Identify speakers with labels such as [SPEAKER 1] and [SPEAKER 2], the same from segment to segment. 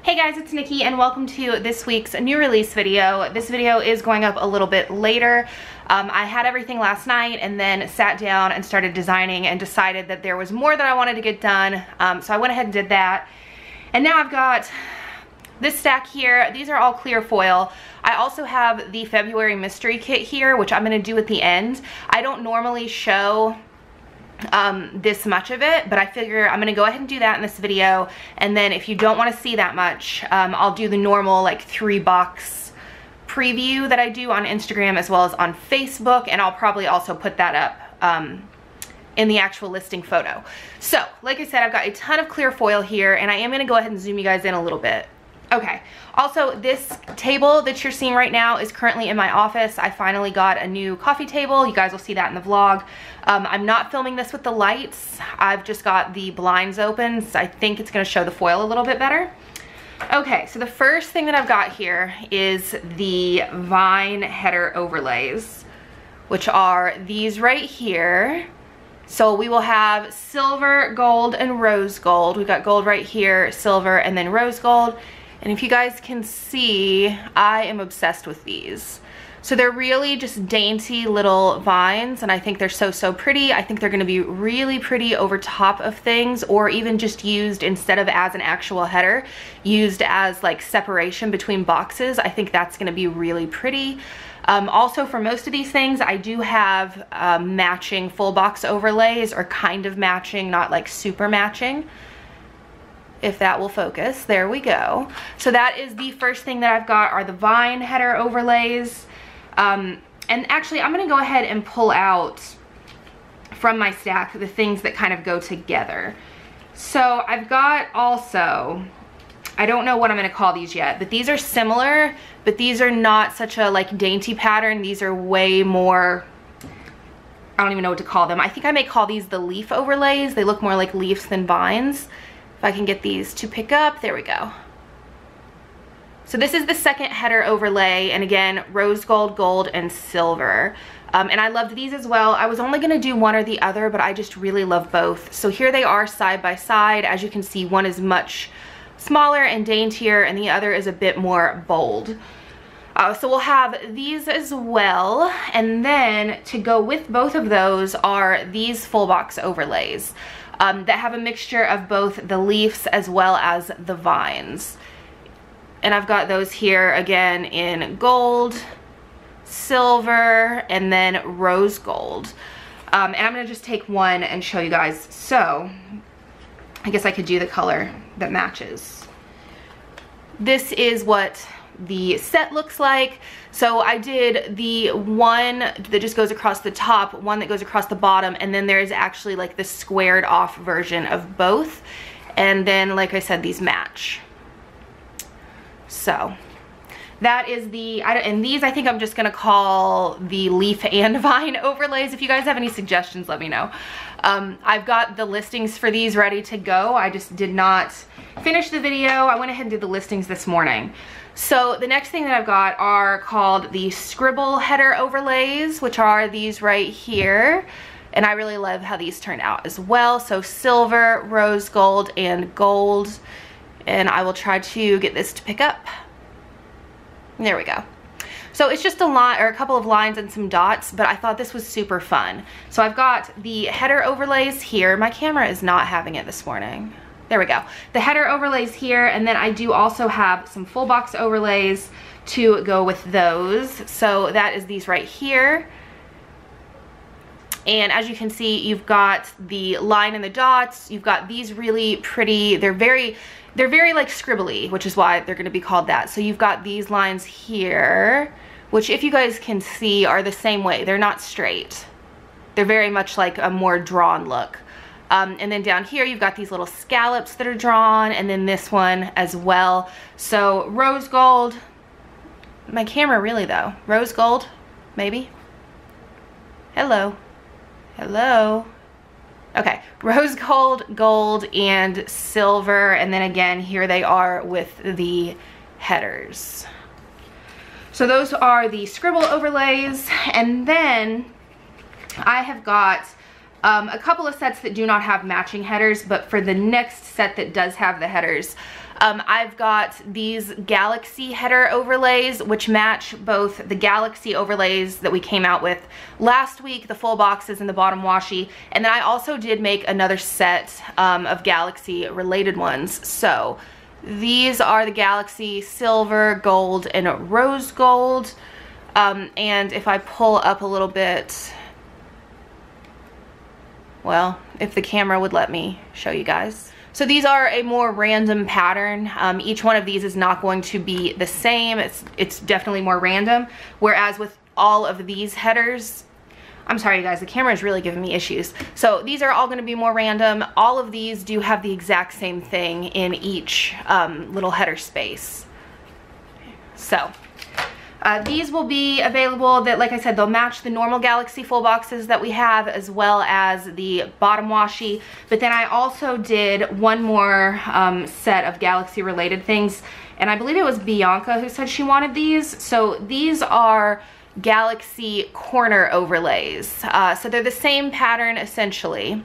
[SPEAKER 1] Hey guys, it's Nikki and welcome to this week's new release video. This video is going up a little bit later. I had everything last night and then sat down and started designing and decided that there was more that I wanted to get done. So I went ahead and did that. And now I've got this stack here. These are all clear foil. I also have the February mystery kit here, which I'm gonna do at the end. I don't normally show this much of it, but I figure I'm gonna go ahead and do that in this video, and then if you don't want to see that much, I'll do the normal like 3-box preview that I do on Instagram as well as on Facebook, and I'll probably also put that up in the actual listing photo. So like I said, I've got a ton of clear foil here, and I am gonna go ahead and zoom you guys in a little bit. Okay, also this table that you're seeing right now is currently in my office. I finally got a new coffee table. You guys will see that in the vlog. I'm not filming this with the lights. I've just got the blinds open, so I think it's gonna show the foil a little bit better. Okay, so the first thing that I've got here is the vine header overlays, which are these right here. So we will have silver, gold, and rose gold. We've got gold right here, silver, and then rose gold. And if you guys can see, I am obsessed with these. So they're really just dainty little vines, and I think they're so pretty. I think they're gonna be really pretty over top of things, or even just used instead of as an actual header, used as like separation between boxes. I think that's gonna be really pretty. Also, for most of these things, I do have matching full box overlays, or kind of matching, not like super matching. If that will focus, there we go. So that is the first thing that I've got, are the vine header overlays. And actually, I'm gonna go ahead and pull out from my stack the things that kind of go together. So I've got also, I don't know what I'm gonna call these yet, but these are similar, but these are not such a like dainty pattern. These are way more, I don't even know what to call them. I think I may call these the leaf overlays. They look more like leaves than vines. If I can get these to pick up, there we go. So this is the second header overlay, and again, rose gold, gold, and silver. And I loved these as well. I was only gonna do one or the other, but I just really love both. So here they are side by side. As you can see, one is much smaller and daintier, and the other is a bit more bold. So we'll have these as well, and then to go with both of those are these full box overlays that have a mixture of both the leaves as well as the vines. And I've got those here again in gold, silver, and then rose gold. And I'm gonna just take one and show you guys. So I guess I could do the color that matches. This is what the set looks like. So I did the one that just goes across the top, one that goes across the bottom, and then there's actually like the squared off version of both. And then, like I said, these match. So that is the, and these I think I'm just gonna call the leaf and vine overlays. If you guys have any suggestions, let me know. I've got the listings for these ready to go. I just did not finish the video. I went ahead and did the listings this morning. So the next thing that I've got are called the scribble header overlays, which are these right here. And I really love how these turned out as well. So silver, rose gold, and gold. And I will try to get this to pick up. There we go. So it's just a line, or a couple of lines and some dots, but I thought this was super fun. So I've got the header overlays here. My camera is not having it this morning. There we go. The header overlays here, and then I do also have some full box overlays to go with those. So that is these right here. And as you can see, you've got the line and the dots. You've got these really pretty, they're very like scribbly, which is why they're gonna be called that. So you've got these lines here, which if you guys can see are the same way. They're not straight. They're very much like a more drawn look. And then down here, you've got these little scallops that are drawn, and then this one as well. So rose gold, my camera really though, rose gold, maybe. Hello. Hello. Okay, rose gold, gold, and silver, and then again, here they are with the headers. So those are the scribble overlays, and then I have got A couple of sets that do not have matching headers, but for the next set that does have the headers, I've got these Galaxy header overlays, which match both the Galaxy overlays that we came out with last week, the full boxes and the bottom washi, and then I also did make another set of Galaxy related ones. So these are the Galaxy silver, gold, and rose gold. And if I pull up a little bit, well, if the camera would let me show you guys. So these are a more random pattern. Each one of these is not going to be the same. It's definitely more random. Whereas with all of these headers, I'm sorry you guys, the camera is really giving me issues. So these are all gonna be more random. All of these do have the exact same thing in each little header space. So these will be available, that, like I said, they'll match the normal Galaxy full boxes that we have, as well as the bottom washi. But then I also did one more set of Galaxy related things, and I believe it was Bianca who said she wanted these. So these are Galaxy corner overlays. So they're the same pattern essentially,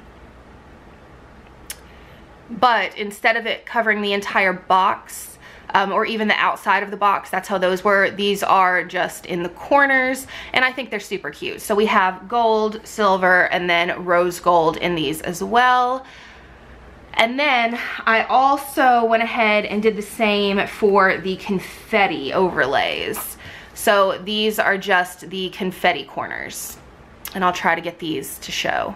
[SPEAKER 1] but instead of it covering the entire box, or even the outside of the box, that's how those were, these are just in the corners, and I think they're super cute. So we have gold, silver, and then rose gold in these as well. And then I also went ahead and did the same for the confetti overlays. So these are just the confetti corners, and I'll try to get these to show.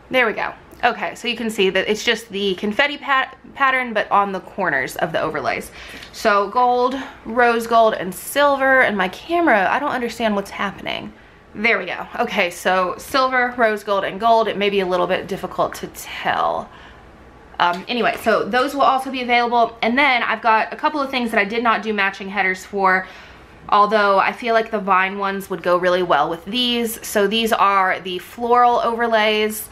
[SPEAKER 1] There we go. Okay, so you can see that it's just the confetti pattern, but on the corners of the overlays. So gold, rose gold, and silver, and my camera, I don't understand what's happening. There we go. Okay, so silver, rose gold, and gold. It may be a little bit difficult to tell. Anyway, so those will also be available. And then I've got a couple of things that I did not do matching headers for, although I feel like the vine ones would go really well with these. So these are the floral overlays.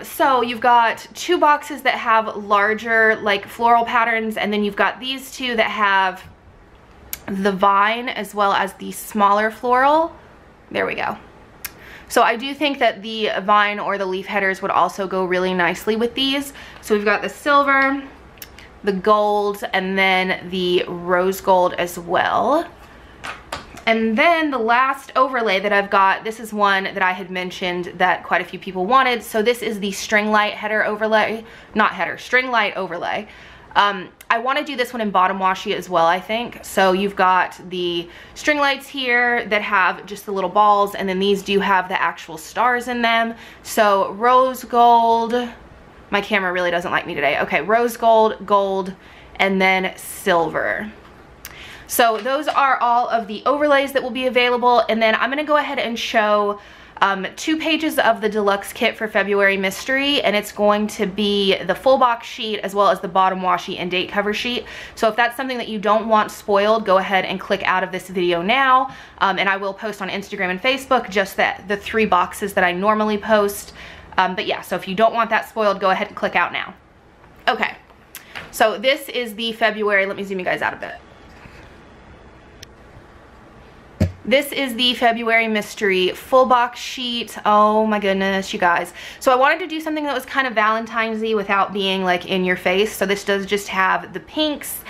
[SPEAKER 1] So you've got two boxes that have larger like floral patterns, and then you've got these two that have the vine as well as the smaller floral. There we go. So I do think that the vine or the leaf headers would also go really nicely with these. So we've got the silver, the gold, and then the rose gold as well. And then the last overlay that I've got, this is one that I had mentioned that quite a few people wanted. So this is the string light header overlay, not header, string light overlay. I want to do this one in bottom washi as well, I think. So you've got the string lights here that have just the little balls, and then these do have the actual stars in them. So rose gold, my camera really doesn't like me today. Okay, rose gold, gold, and then silver. So those are all of the overlays that will be available, and then I'm going to go ahead and show 2 pages of the deluxe kit for February Mystery, and it's going to be the full box sheet as well as the bottom washi and date cover sheet. So if that's something that you don't want spoiled, go ahead and click out of this video now, and I will post on Instagram and Facebook just the 3 boxes that I normally post. But yeah, so if you don't want that spoiled, go ahead and click out now. Okay, so this is the February, let me zoom you guys out a bit. This is the February Mystery full box sheet. Oh my goodness, you guys. So I wanted to do something that was kind of Valentine's-y without being like in your face. So this does just have the pinks.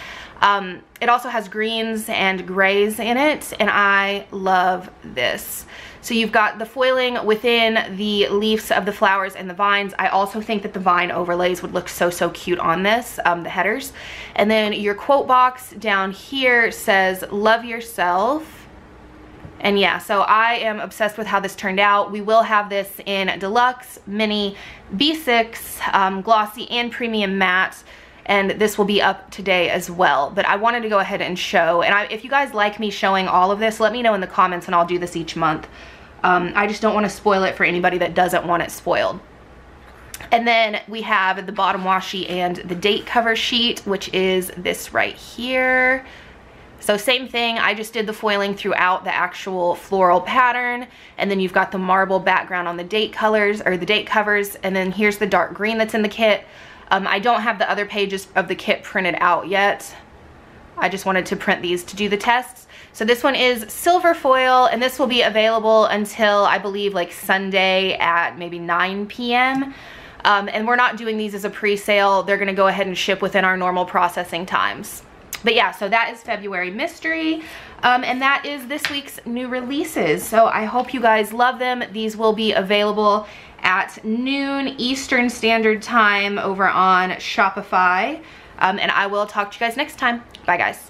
[SPEAKER 1] It also has greens and grays in it, and I love this. So you've got the foiling within the leaves of the flowers and the vines. I also think that the vine overlays would look so, so cute on this, the headers. And then your quote box down here says, "Love yourself." And yeah, so I am obsessed with how this turned out. We will have this in deluxe, mini, B6, glossy, and premium matte, and this will be up today as well. But I wanted to go ahead and show, and if you guys like me showing all of this, let me know in the comments and I'll do this each month. I just don't want to spoil it for anybody that doesn't want it spoiled. And then we have the bottom washi and the date cover sheet, which is this right here. So same thing, I just did the foiling throughout the actual floral pattern, and then you've got the marble background on the date colors, or the date covers, and then here's the dark green that's in the kit. I don't have the other pages of the kit printed out yet. I just wanted to print these to do the tests. So this one is silver foil, and this will be available until I believe like Sunday at maybe 9 p.m. And we're not doing these as a pre-sale. They're gonna go ahead and ship within our normal processing times. But yeah, so that is February Mystery. And that is this week's new releases. So I hope you guys love them. These will be available at noon Eastern Standard Time over on Shopify. And I will talk to you guys next time. Bye guys.